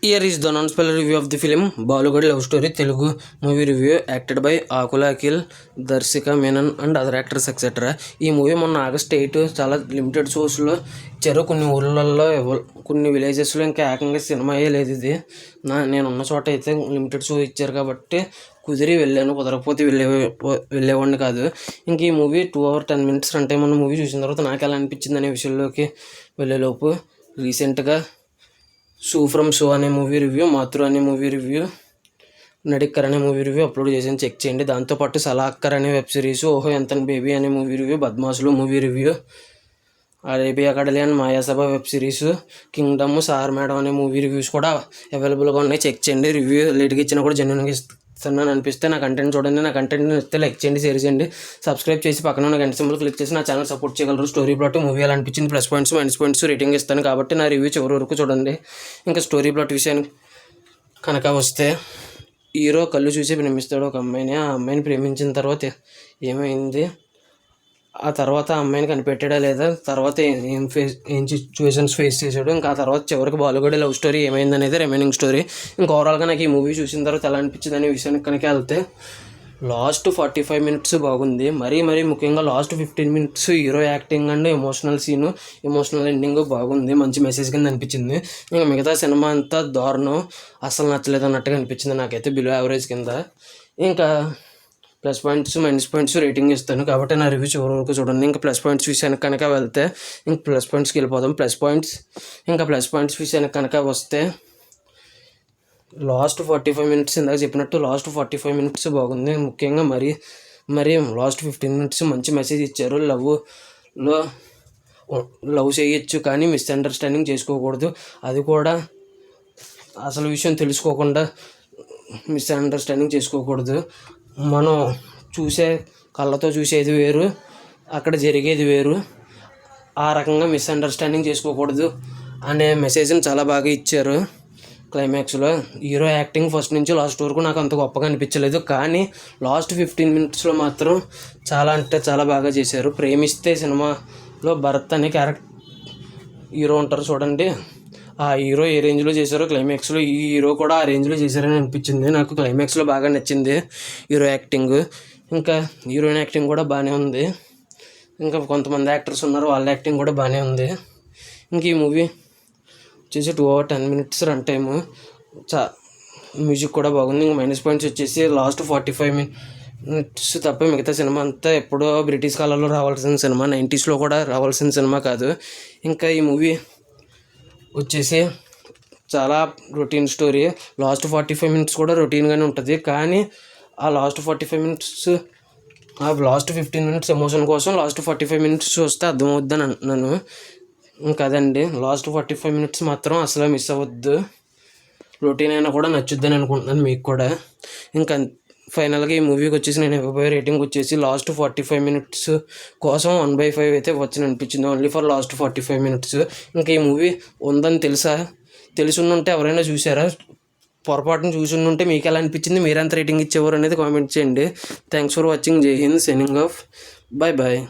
Here is the non-spoiler review of the film Bollywood Love Story Telugu movie review acted by Akula Akhil, Darshika Menon and other actors etc. ఈ movie మొన్న August 8 చాలా limited షోస్లో ఇచ్చారు. కొన్ని ఊళ్ళల్లో కొన్ని విలేజెస్లో ఇంకా ఏకంగా సినిమాయే లేదు. ఇది నేనున్న చోట అయితే లిమిటెడ్ షో ఇచ్చారు కాబట్టి కుదిరి వెళ్ళాను, కుదరకపోతే వెళ్ళేవాడిని కాదు. ఇంక ఈ movie 2 hours 10 minutes run time ఉన్న మూవీ చూసిన తర్వాత నాకు ఎలా అనిపించింది అనే విషయంలోకి వెళ్ళేలోపు రీసెంట్గా షూ ఫ్రమ్ షో అనే మూవీ రివ్యూ, మాతృ అనే మూవీ రివ్యూ, నడిక్కర్ అనే మూవీ రివ్యూ అప్లోడ్ చేసాను, చెక్ చేయండి. దాంతోపాటు సలాక్కర్ అనే వెబ్ సిరీస్, ఓహో ఎంతన్ బేబీ అనే movie review, Badmashulu movie review, Arabia Kadali and Mayasabha web series, Kingdom, sir madam అనే మూవీ రివ్యూస్ కూడా అవైలబుల్గా ఉన్నాయి, చెక్ చేయండి. రివ్యూ లేట్గా ఇచ్చినా కూడా జెన్యున్గా ఇస్తున్నాను అనిపిస్తే నా కంటెంట్ చూడండి. నా కంటెంట్ ఇస్తే లైక్ చేయండి, షేర్ చేయండి, సబ్స్క్రైబ్ చేసి పక్కన ఉన్న గంట సింబల్ క్లిక్ చేసి నా ఛానల్ సపోర్ట్ చేయగలరు. స్టోరీ ప్లాట్ మూవీ ఎలా అనిపించింది, plus points minus points rating ఇస్తాను కాబట్టి నా రివ్యూ చివరి వరకు చూడండి. ఇంకా స్టోరీ ప్లాట్ విషయానికి కనుక వస్తే, హీరో కళ్ళు చూసి ప్రేమిస్తాడు ఒక అమ్మాయిని. ఆ అమ్మాయిని ప్రేమించిన తర్వాత ఏమైంది, ఆ తర్వాత ఆ అమ్మాయిని కనిపెట్టాడా లేదా, తర్వాత ఏం సిచ్యువేషన్స్ ఫేస్ చేశాడు, ఇంకా ఆ తర్వాత చివరికి బాలీవుడ్ లవ్ స్టోరీ ఏమైంది అనేది రిమైనింగ్ స్టోరీ. ఇంకా ఓవరాల్గా నాకు ఈ మూవీ చూసిన తర్వాత ఎలా అనిపించింది అనే విషయానికి కనుక వెళ్తే, లాస్ట్ 45 minutes బాగుంది. మరీ ముఖ్యంగా last 15 minutes hero acting and emotional scene, emotional ending బాగుంది, మంచి మెసేజ్ కింద అనిపించింది. ఇంకా మిగతా సినిమా అంతా దారుణం, అసలు నచ్చలేదు అన్నట్టుగా అనిపించింది నాకైతే, బిలో యావరేజ్ కింద. ఇంకా plus points minus points rating ఇస్తాను కాబట్టి నా రివ్యూ చివరి వరకు చూడండి. ఇంకా ప్లస్ పాయింట్స్ విషయానికి కనుక వెళ్తే, ఇంక ప్లస్ పాయింట్స్కి వెళ్ళిపోదాం. ప్లస్ పాయింట్స్ విషయానికి కనుక వస్తే, లాస్ట్ 45 minutes ఇందాక చెప్పినట్టు లాస్ట్ 45 minutes బాగుంది. ముఖ్యంగా మరి లాస్ట్ 15 minutes మంచి మెసేజ్ ఇచ్చారు. లవ్ చేయొచ్చు కానీ మిస్అండర్స్టాండింగ్ చేసుకోకూడదు, అది కూడా అసలు విషయం తెలుసుకోకుండా మిస్అండర్స్టాండింగ్ చేసుకోకూడదు. మనం కళ్ళతో చూసేది వేరు, అక్కడ జరిగేది వేరు, ఆ రకంగా మిస్అండర్స్టాండింగ్ చేసుకోకూడదు అనే మెసేజ్ని చాలా బాగా ఇచ్చారు. క్లైమాక్స్లో హీరో యాక్టింగ్ ఫస్ట్ నుంచి లాస్ట్ వరకు నాకు అంత గొప్పగా అనిపించలేదు, కానీ లాస్ట్ 15 minutesలో మాత్రం చాలా అంటే చాలా బాగా చేశారు. ప్రేమిస్తే సినిమాలో భరత్ అనే హీరో ఉంటారు చూడండి, ఆ హీరో ఏ రేంజ్లో చేశారో క్లైమాక్స్లో ఈ హీరో కూడా ఆ రేంజ్లో చేశారని అనిపించింది నాకు. క్లైమాక్స్లో బాగా నచ్చింది హీరో యాక్టింగ్. ఇంకా హీరోయిన్ యాక్టింగ్ కూడా బాగానే ఉంది. ఇంకా కొంతమంది యాక్టర్స్ ఉన్నారు, వాళ్ళ యాక్టింగ్ కూడా బాగానే ఉంది. ఇంక ఈ మూవీ వచ్చేసి 2 hours 10 minutes run time, music కూడా బాగుంది. ఇంక మైనస్ పాయింట్స్ వచ్చేసి లాస్ట్ 45 minutes తప్ప మిగతా సినిమా అంతా ఎప్పుడో బ్రిటిష్ కాలంలో రావాల్సిన సినిమా, 90sలో కూడా రావాల్సిన సినిమా కాదు. ఇంకా ఈ మూవీ వచ్చేసి చాలా రొటీన్ స్టోరీ. లాస్ట్ 45 minutes కూడా రొటీన్గానే ఉంటుంది, కానీ ఆ లాస్ట్ 45 minutes, ఆ లాస్ట్ 15 minutes ఎమోషన్ కోసం లాస్ట్ 45 minutes చూస్తే అర్థమవుద్దని అంటున్నాను. ఇంకా అదండి, లాస్ట్ 45 minutes మాత్రం అసలు మిస్ అవ్వద్దు. రొటీన్ అయినా కూడా నచ్చుద్దని అనుకుంటున్నాను మీకు కూడా. ఇంకా ఫైనల్గా ఈ మూవీకి వచ్చేసి నేను ఇవ్వబోయే రేటింగ్ వచ్చేసి లాస్ట్ 45 minutes కోసం 1/5 అయితే వచ్చి అనిపించింది, ఓన్లీ ఫర్ లాస్ట్ 45 minutes. ఇంకా ఈ మూవీ ఉందని తెలుసుంటే ఎవరైనా చూసారా, పొరపాటును చూసుంటే మీకు ఎలా అనిపించింది, మీరెంత రేటింగ్ ఇచ్చేవారు అనేది కామెంట్ చేయండి. Thanks for watching. జై హింద్, సైనింగ్ ఆఫ్, బాయ్.